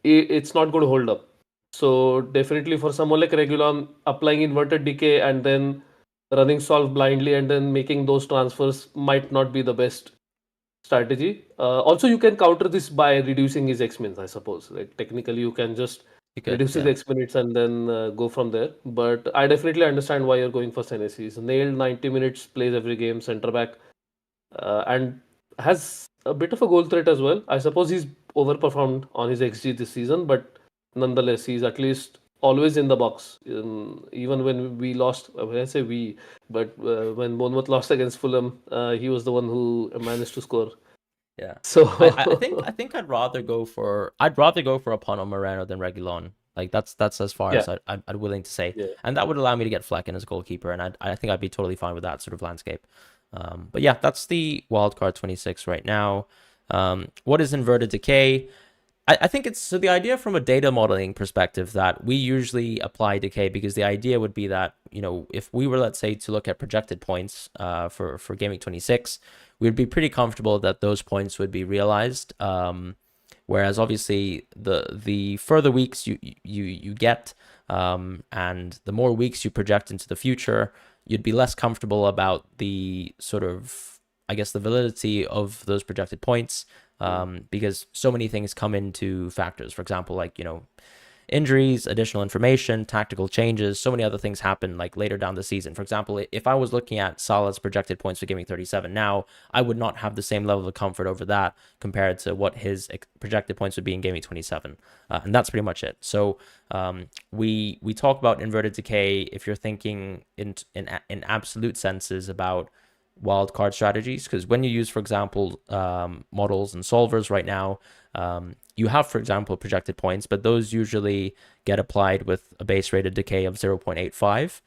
it's not going to hold up. So definitely for someone like Regulon, applying inverted decay and then running solve blindly and then making those transfers might not be the best strategy. Also, you can counter this by reducing his X minutes, I suppose. Like technically, you can just You could. reduce his Yeah. X minutes and then go from there. But I definitely understand why you're going for Senesi. He's nailed 90 minutes, plays every game, center back, and has a bit of a goal threat as well. I suppose he's overperformed on his XG this season, but nonetheless, he's at least always in the box. Even when we lost, when I say we, but when Bournemouth lost against Fulham, he was the one who managed to score. Yeah. So I think I'd rather go for a Pano Moreno than Regulon. Like that's as far yeah, as I'd willing to say, yeah, and that would allow me to get Flecken as a goalkeeper, and I think I'd be totally fine with that sort of landscape. But yeah, that's the wildcard 26 right now. What is inverted decay? I think it's so the idea from a data modeling perspective that we usually apply decay because the idea would be that, if we were, let's say, to look at projected points for Game Week 26, we'd be pretty comfortable that those points would be realized. Whereas obviously the further weeks you get, and the more weeks you project into the future, you'd be less comfortable about the sort of, I guess, the validity of those projected points, because so many things come into factors. For example, like, injuries, additional information, tactical changes, so many other things happen like later down the season. For example, if I was looking at Salah's projected points for Game 37 now, I would not have the same level of comfort over that compared to what his projected points would be in Game 27. And that's pretty much it. So we talk about inverted decay if you're thinking in absolute senses about wildcard strategies, because when you use, for example, models and solvers right now, you have, for example, projected points, but those usually get applied with a base rate of decay of 0.85.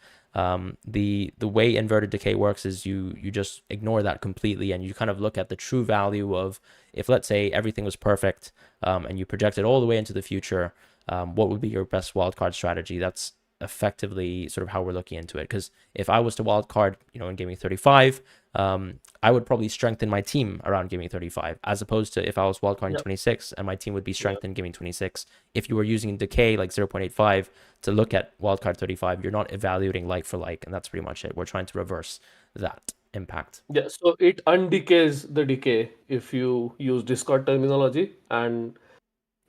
The way inverted decay works is you just ignore that completely, and you kind of look at the true value of, if let's say everything was perfect, and you project it all the way into the future, what would be your best wildcard strategy? That's effectively sort of how we're looking into it. Because if I was to wildcard, in Game Week 35, I would probably strengthen my team around Game Week 35, as opposed to if I was wildcarding yeah, 26 and my team would be yeah. strengthened Game Week 26. If you were using decay like 0.85 to look at wildcard 35, you're not evaluating like for like, and that's pretty much it. We're trying to reverse that impact. Yeah, so it undecays the decay if you use Discord terminology, and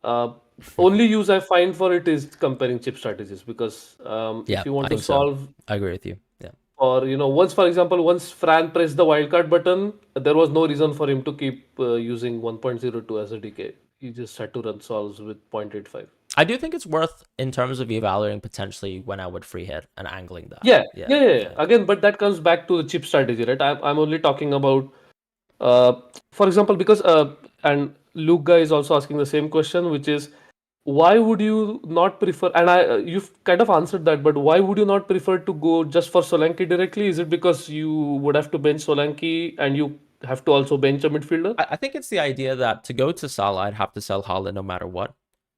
uh, only use I find for it is comparing chip strategies, because Yeah, if you I want to think so. solve, I agree with you. Yeah. or once, for example, once Fran pressed the wildcard button, there was no reason for him to keep using 1.02 as a decay. He just had to run solves with 0.85. I do think it's worth in terms of evaluating potentially when I would free hit and angling that. Yeah, Yeah. yeah, yeah, yeah. Yeah. Again, but that comes back to the chip strategy, right? I'm only talking about, uh, for example, because and Luke guy is also asking the same question, which is, why would you not prefer? And you've kind of answered that, but why would you not prefer to go just for Solanke directly? Is it because you would have to bench Solanke and you have to also bench a midfielder? I think it's the idea that to go to Salah, I'd have to sell Haaland no matter what.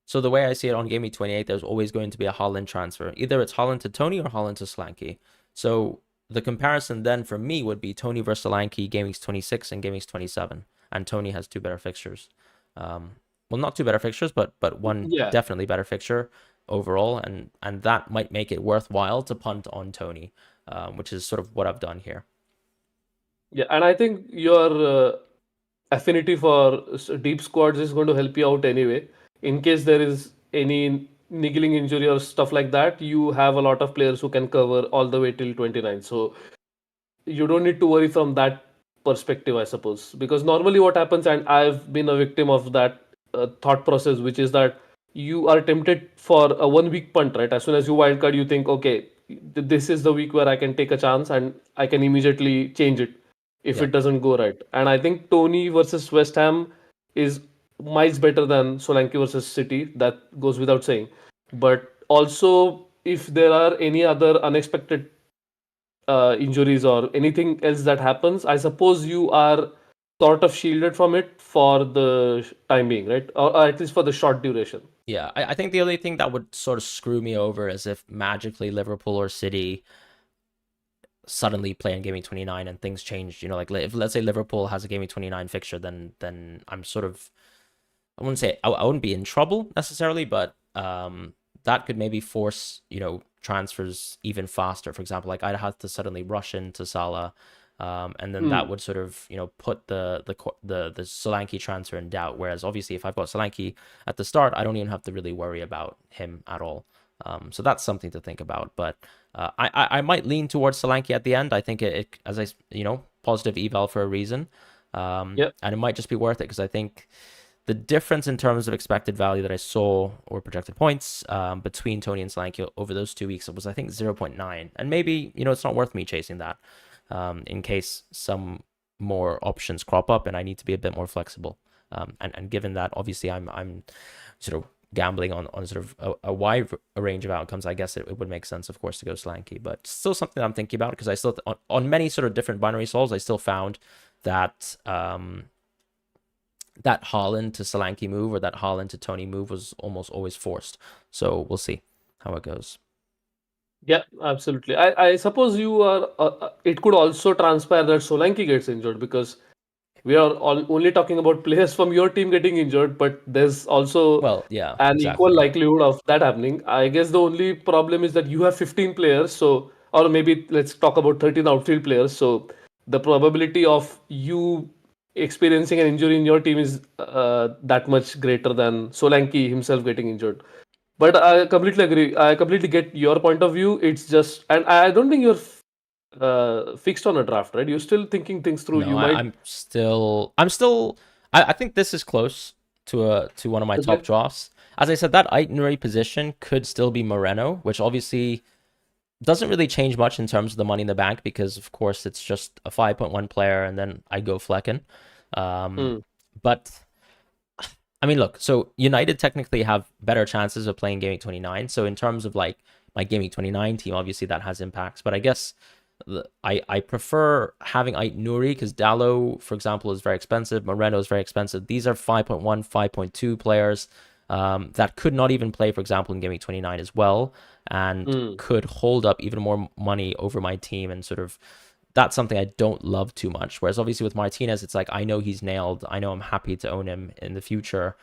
So the way I see it on Game Week 28, there's always going to be a Haaland transfer. Either it's Haaland to Tony or Haaland to Solanke. So the comparison then for me would be Tony versus Solanke, Game Week 26 and Game Week 27. And Tony has two better fixtures. Well, not two better fixtures, but one Yeah, definitely better fixture overall. And that might make it worthwhile to punt on Tony, which is sort of what I've done here. yeah, and I think your affinity for deep squads is going to help you out anyway. In case there is any niggling injury or stuff like that, you have a lot of players who can cover all the way till 29. So you don't need to worry from that perspective, I suppose. Because normally what happens, and I've been a victim of that thought process, which is that you are tempted for a 1 week punt, right? As soon as you wildcard, you think, okay, this is the week where I can take a chance and I can immediately change it if Yeah. it doesn't go right. And I think Tony versus West Ham is miles better than Solanke versus City. That goes without saying. But also, if there are any other unexpected injuries or anything else that happens, I suppose you are sort of shielded from it for the time being, right? Or at least for the short duration. Yeah, I think the only thing that would sort of screw me over is if magically Liverpool or City suddenly play in Gaming 29 and things change. You know, like if let's say Liverpool has a Gaming 29 fixture, then I'm sort of, I wouldn't say I wouldn't be in trouble necessarily, but that could maybe force, you know, transfers even faster. For example, like I'd have to suddenly rush into Salah, and then that Hmm. would sort of, you know, put the Solanke transfer in doubt. Whereas obviously, if I've got Solanke at the start, I don't even have to really worry about him at all. So that's something to think about. But I might lean towards Solanke at the end. I think it as I, you know, positive eval for a reason, Yep. and it might just be worth it because I think the difference in terms of expected value that I saw or projected points between Tony and Solanke over those 2 weeks was, I think, 0.9. And maybe, you know, it's not worth me chasing that in case some more options crop up and I need to be a bit more flexible. And given that, obviously, I'm sort of gambling on sort of a wide range of outcomes, I guess it would make sense, of course, to go Solanke. But still something I'm thinking about because I still, on many sort of different binary solves, I still found that that Haaland to Solanke move or that Haaland to Tony move was almost always forced. So we'll see how it goes. Yeah, absolutely. I suppose you are. It could also transpire that Solanke gets injured because we are only talking about players from your team getting injured, but there's also Well, yeah, an equal exactly. likelihood of that happening. I guess the only problem is that you have 15 players, so or maybe let's talk about 13 outfield players. So the probability of you experiencing an injury in your team is that much greater than Solanke himself getting injured. But I completely agree. I completely get your point of view. It's just, and I don't think you're fixed on a draft, right? You're still thinking things through. No, You might. I think this is close to one of my top Okay. drafts. As I said, that itinerary position could still be Moreno, which obviously doesn't really change much in terms of the money in the bank because of course it's just a 5.1 player and then I go Flecken. Um, Hmm. but I mean, look, so United technically have better chances of playing Gaming 29. So in terms of like my Gaming 29 team, obviously that has impacts. But I guess I prefer having Ait Nouri because Dallo, for example, is very expensive. Moreno is very expensive. These are 5.1, 5.2 players that could not even play, for example, in Gaming 29 as well, and Hmm. could hold up even more money over my team and sort of that's something I don't love too much. Whereas obviously with Martinez, it's like I know he's nailed. I know I'm happy to own him in the future.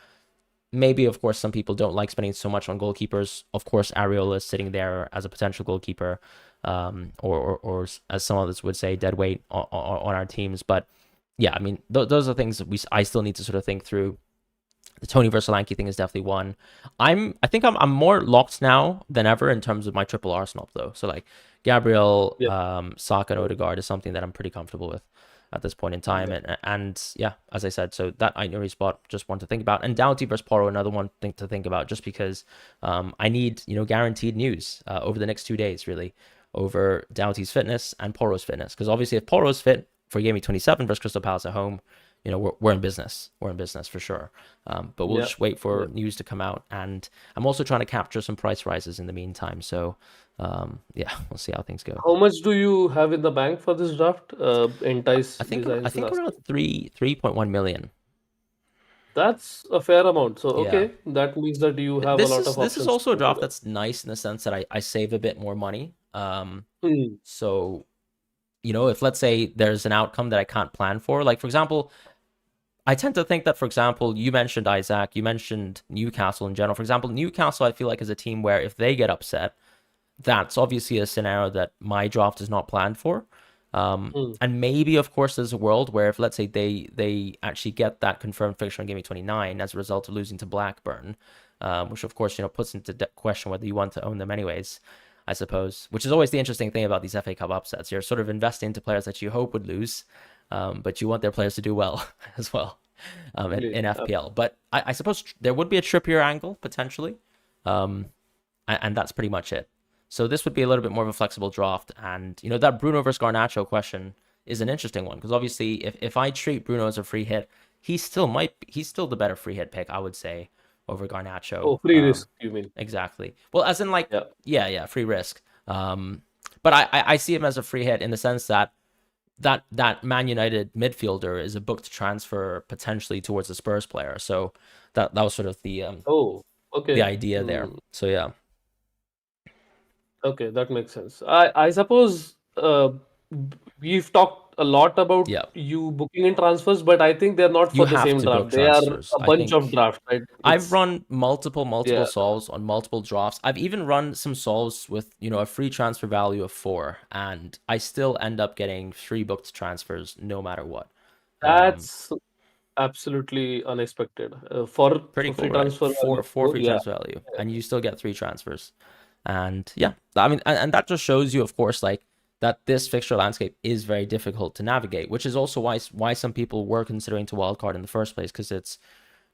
Maybe, of course, some people don't like spending so much on goalkeepers. Of course, Areola is sitting there as a potential goalkeeper, or as some others would say, dead weight on our teams. But yeah, I mean, those are things that I still need to sort of think through. The Tony versus Solanke thing is definitely one. I think I'm more locked now than ever in terms of my triple Arsenal though. So like Gabriel, Yeah. Saka, and Odegaard is something that I'm pretty comfortable with at this point in time. Yeah. And yeah, as I said, so that Aït spot just one to think about. And Doughty versus Porro, another one thing to think about, just because I need guaranteed news over the next 2 days really over Doughty's fitness and Porro's fitness. Because obviously if Porro's fit for Game Week 27 versus Crystal Palace at home, we're in business. We're in business for sure. But we'll Yeah. just wait Yeah. for news to come out. And I'm also trying to capture some price rises in the meantime. So yeah, we'll see how things go. How much do you have in the bank for this draft? Entice I think I Designs is think around asking. 3.1 million. That's a fair amount. So Yeah. okay, that means that you have a This lot is of this is options to also a choose draft from. that's nice in the sense that I save a bit more money. Hmm. So if let's say there's an outcome that I can't plan for, like for example, I tend to think that, for example, you mentioned Isaac, you mentioned Newcastle in general. For example, Newcastle, I feel like is a team where if they get upset, that's obviously a scenario that my draft is not planned for. Hmm. And maybe, of course, there's a world where if let's say they actually get that confirmed fixture on Game Week 29 as a result of losing to Blackburn, which of course puts into question whether you want to own them anyways. I suppose, which is always the interesting thing about these FA Cup upsets. You're sort of investing into players that you hope would lose, but you want their players to do well as well in Absolutely. FPL. But I suppose there would be a Trippier angle potentially, and that's pretty much it. So this would be a little bit more of a flexible draft, and that Bruno versus Garnacho question is an interesting one because obviously if I treat Bruno as a free hit, he's still the better free hit pick, I would say, over Garnacho. Oh, free risk, you mean? Exactly. Well, as in like, Yeah. yeah, free risk. But I see him as a free hit in the sense that Man United midfielder is a booked transfer potentially towards a Spurs player. So that was sort of the Oh, okay. idea there. So yeah. Okay, that makes sense. I suppose we've talked a lot about Yeah. you booking in transfers, but I think they're not You for the have same to book draft. They are transfers. a I bunch of think drafts, right? I've It's run multiple yeah. solves on multiple drafts. I've even run some solves with, a free transfer value of 4, and I still end up getting 3 booked transfers no matter what. That's absolutely unexpected. Pretty For cool, free right? transfer value, Four four, free yeah. transfer value, and you still get 3 transfers. And yeah, I mean, and that just shows you, of course, like that this fixture landscape is very difficult to navigate, which is also why some people were considering to wildcard in the first place, because it's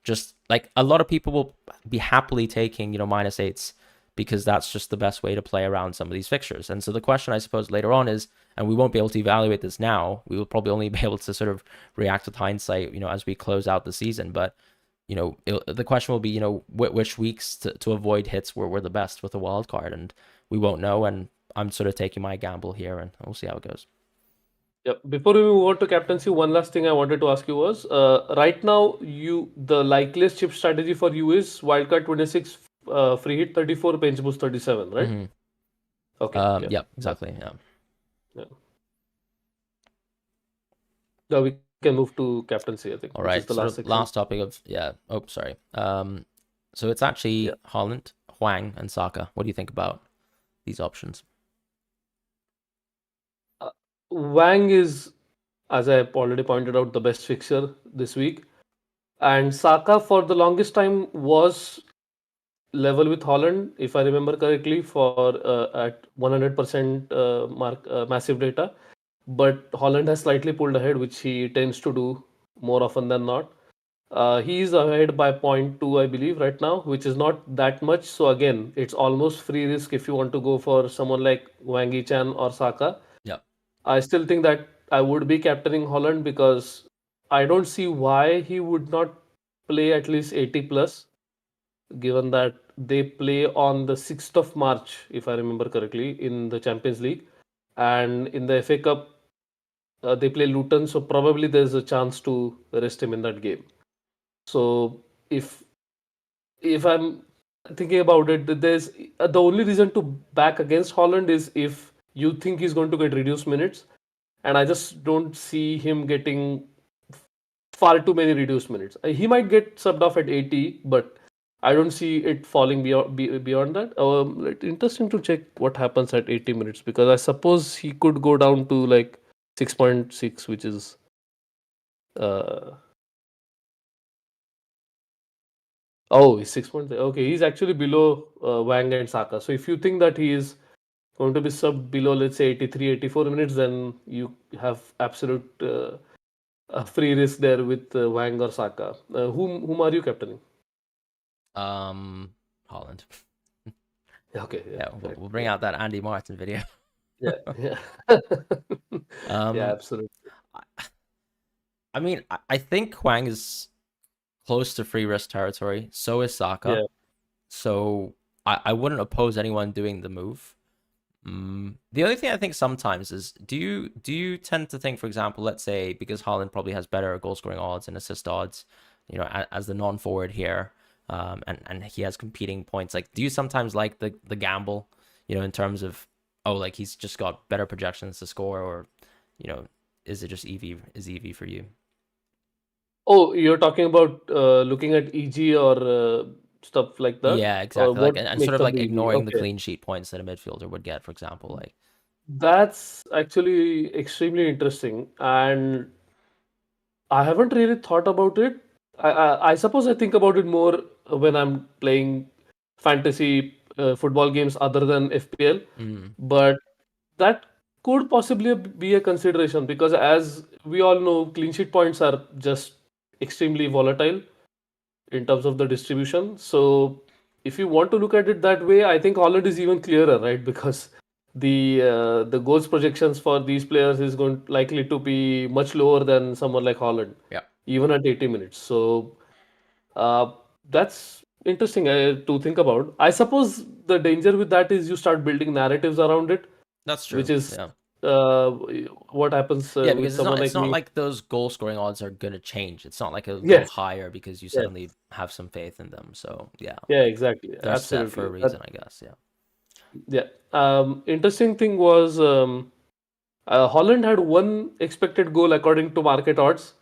just like a lot of people will be happily taking, -8s because that's just the best way to play around some of these fixtures. And so the question, I suppose, later on is, and we won't be able to evaluate this now, we will probably only be able to sort of react with hindsight, as we close out the season. But, the question will be, which weeks to avoid hits were the best with a wild card, and we won't know. And I'm sort of taking my gamble here, and we'll see how it goes. Yep. Before we move on to captaincy, one last thing I wanted to ask you was right now the likeliest chip strategy for you is wildcard 26, free hit 34, bench boost 37, right? Mm-hmm. Okay. Yeah. Yep, exactly. Yeah. Yeah. Now we can move to captaincy, I think, All which is right. the Sort last of section. last topic of Oh, sorry. So it's actually Yeah. Haaland, Hwang, and Saka. What do you think about these options? Wang is, as I already pointed out, the best fixture this week. And Saka, for the longest time, was level with Holland, if I remember correctly, for at 100% massive data. But Holland has slightly pulled ahead, which he tends to do more often than not. He is ahead by point 0.2, I believe, right now, which is not that much. So again, it's almost free risk if you want to go for someone like Wangi Chan or Saka. Yep. I still think that I would be captaining Holland because I don't see why he would not play at least 80 plus, given that they play on the 6th of March, if I remember correctly, in the Champions League. And in the FA Cup, they play Luton, so probably there's a chance to rest him in that game. So if I'm thinking about it, there's the only reason to back against Holland is if you think he's going to get reduced minutes, and I just don't see him getting far too many reduced minutes. He might get subbed off at 80, but I don't see it falling beyond that. Interesting to check what happens at 80 minutes because I suppose he could go down to like 6.6, which is uh, oh, he's 6.3. Okay, he's actually below Wang and Saka. So if you think that he is going to be sub below, let's say 83, 84 minutes, then you have absolute free risk there with Wang or Saka. Whom are you captaining? Holland. Okay, yeah, Yeah, correct. we'll bring out that Andy Martin video. Yeah, yeah. Yeah, absolutely. I mean, I think Hwang is close to free risk territory. So is Saka. Yeah. So I wouldn't oppose anyone doing the move. The only thing I think sometimes is, do you tend to think, for example, let's say because Haaland probably has better goal scoring odds and assist odds, as the non-forward here, and he has competing points. Like, do you sometimes like the gamble, in terms of, oh, like he's just got better projections to score, or, is it just EV for you? Oh, you're talking about looking at EG or stuff like that, Yeah, or exactly. Like, what and sort makes of up like the EG? ignoring the Okay. clean sheet points that a midfielder would get, for example. Like, That's actually extremely interesting, and I haven't really thought about it. I suppose I think about it more when I'm playing fantasy football games other than FPL. mm, But that could possibly be a consideration because, as we all know, clean sheet points are just extremely volatile in terms of the distribution. So, if you want to look at it that way, I think Holland is even clearer, right? Because the goals projections for these players is going likely to be much lower than someone like Holland, Yeah, even at 80 minutes. So, uh, that's interesting to think about. I suppose the danger with that is you start building narratives around it, that's which true. is Yeah. uh, what happens Yeah, with because someone it's like not me. like those goal scoring odds are gonna change. It's not like it'll go Yes, higher because you yes, suddenly have some faith in them. So yeah, yeah, exactly, they're set for a absolutely. reason, I guess. Yeah. Yeah. Interesting thing was Holland had one expected goal according to market odds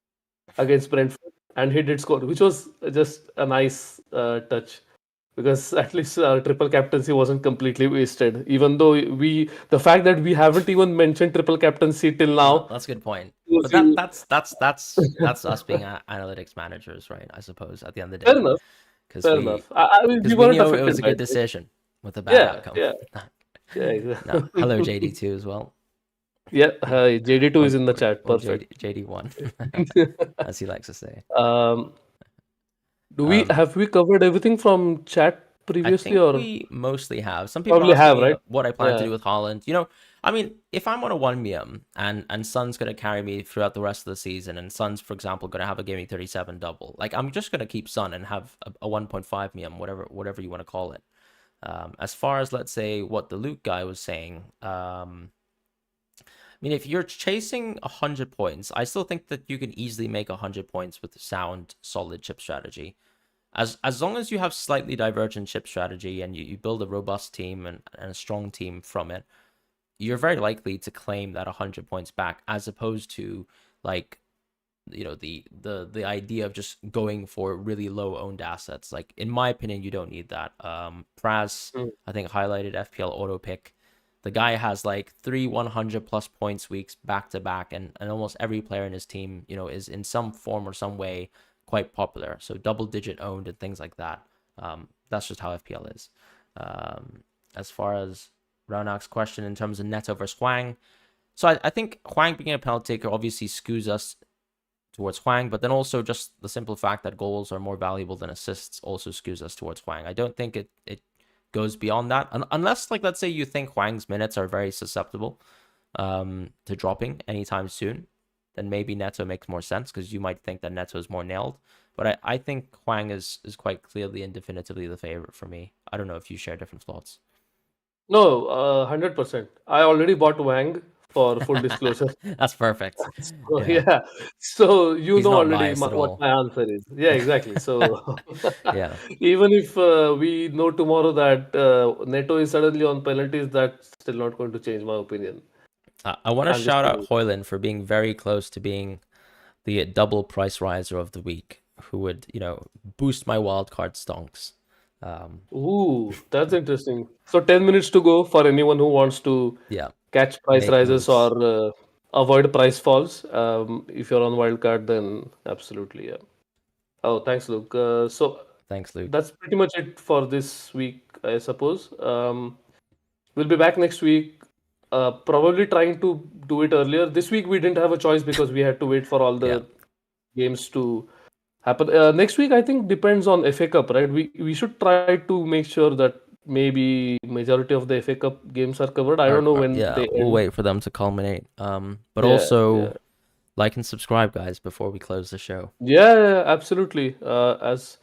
against Brentford, and he did score, which was just a nice touch because at least triple captaincy wasn't completely wasted. Even though the fact that we haven't even mentioned triple captaincy till now, That's a good point. shows But you. that's us being analytics managers, right? I suppose at the end of the Fair day, enough. because Fair we enough. I mean, we because we weren't knew it affected was a by good it, right? decision with a bad Yeah, outcome. yeah, yeah, No, exactly. hello JD2 as well. Yeah, hi, JD2 is in the chat. Or Perfect. JD1, as he likes to say. um, do we Um, have we covered everything from chat I previously, think or we mostly have. Some people probably asking have, me right? what I plan to Yeah. do with Holland. You know, I mean, if I'm on a 1 and Son's gonna carry me throughout the rest of the season, and Son's, for example, gonna have a Gaming 37 double, like I'm just gonna keep Son and have a 1.5 million, whatever you want to call it. As far as let's say what the Luke guy was saying, I mean, if you're chasing 100 points, I still think that you can easily make 100 points with a sound, solid chip strategy. As long as you have slightly divergent chip strategy and you build a robust team and a strong team from it, you're very likely to claim that 100 points back, as opposed to like the idea of just going for really low owned assets. Like in my opinion, you don't need that. Praz, Mm. I think, highlighted FPL auto pick. The guy has like 3 100 plus points weeks back to back, and almost every player in his team, is in some form or some way quite popular. So double digit owned and things like that. That's just how FPL is. As far as Raunak's question in terms of Neto versus Huang, so I think Huang being a penalty taker obviously skews us towards Huang, but then also just the simple fact that goals are more valuable than assists also skews us towards Huang. I don't think it goes beyond that, unless, like, let's say you think Huang's minutes are very susceptible to dropping anytime soon, then maybe Neto makes more sense because you might think that Neto is more nailed. But I think Huang is quite clearly and definitively the favorite for me. I don't know if you share different thoughts. No, 100%. I already bought Wang for full disclosure. That's perfect. So, Yeah, yeah. So you he's know not already biased at what all. my answer is. Yeah, exactly. So Yeah. even if we know tomorrow that Neto is suddenly on penalties, that's still not going to change my opinion. I want to I'm just shout out kidding. Hoyland for being very close to being the double price riser of the week, who would, boost my wildcard stonks. Um, Ooh, that's interesting. So 10 minutes to go for anyone who wants to yeah, catch price make rises or moves. avoid price falls. If you're on wildcard, then absolutely, yeah. Oh, thanks, Luke. So Thanks, Luke. that's pretty much it for this week, I suppose. We'll be back next week. Probably trying to do it earlier. This week we didn't have a choice because we had to wait for all Yeah. the games to happen. Next week, I think depends on FA Cup, right? We should try to make sure that maybe majority of the FA Cup games are covered. I don't know when Yeah, they we'll end. wait for them to culminate. But Yeah, yeah, also like and subscribe, guys, before we close the show. yeah, yeah, absolutely. As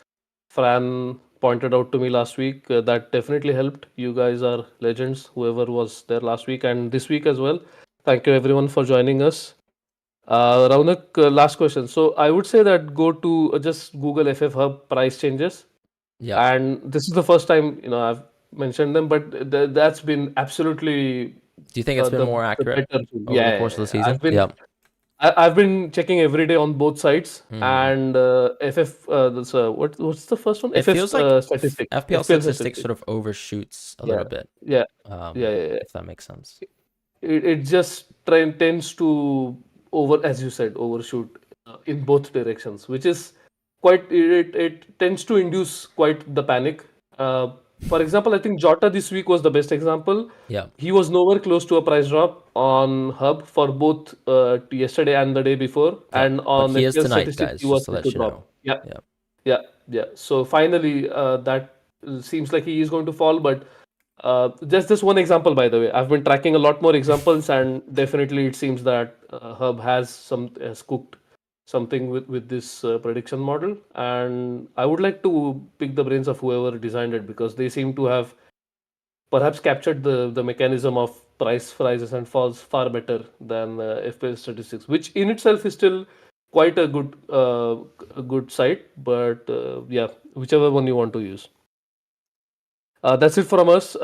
Fran pointed out to me last week, that definitely helped. You guys are legends, whoever was there last week and this week as well. Thank you everyone for joining us. Raunak, last question. So I would say that go to just Google FF Hub price changes, Yep. and this is the first time I've mentioned them, but that's been absolutely Do you think it's been more the accurate better thing. over Yeah, the yeah, course of the yeah. season? Yep. I've been checking every day on both sides, Hmm. and FF what's the first one? It FF feels like statistics, FPL FPL statistics sort statistics. of overshoots a Yeah, little bit, yeah, yeah, yeah, yeah. if that makes sense. It just tends to as you said, overshoot in both directions, which is quite it tends to induce quite the panic. For example, I think Jota this week was the best example. Yeah. He was nowhere close to a price drop on Hub for both yesterday and the day before, Yeah. and But on he is FPL tonight, statistics guys, he just was to set let to you know. drop. Yeah, Yeah. yeah, yeah. So finally, that seems like he is going to fall. But just this one example, by the way, I've been tracking a lot more examples, and definitely it seems that Hub has cooked something with this prediction model. And I would like to pick the brains of whoever designed it, because they seem to have perhaps captured the mechanism of price rises and falls far better than FPL statistics, which in itself is still quite a good site. But yeah, whichever one you want to use. That's it from us.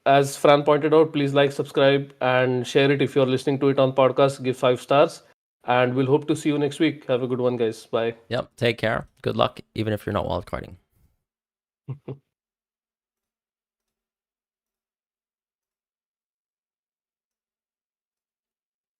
As Fran pointed out, please like, subscribe, and share it if you're listening to it on podcast. Give 5 stars, and we'll hope to see you next week. Have a good one, guys. Bye. Yep. Take care. Good luck, even if you're not wildcarding.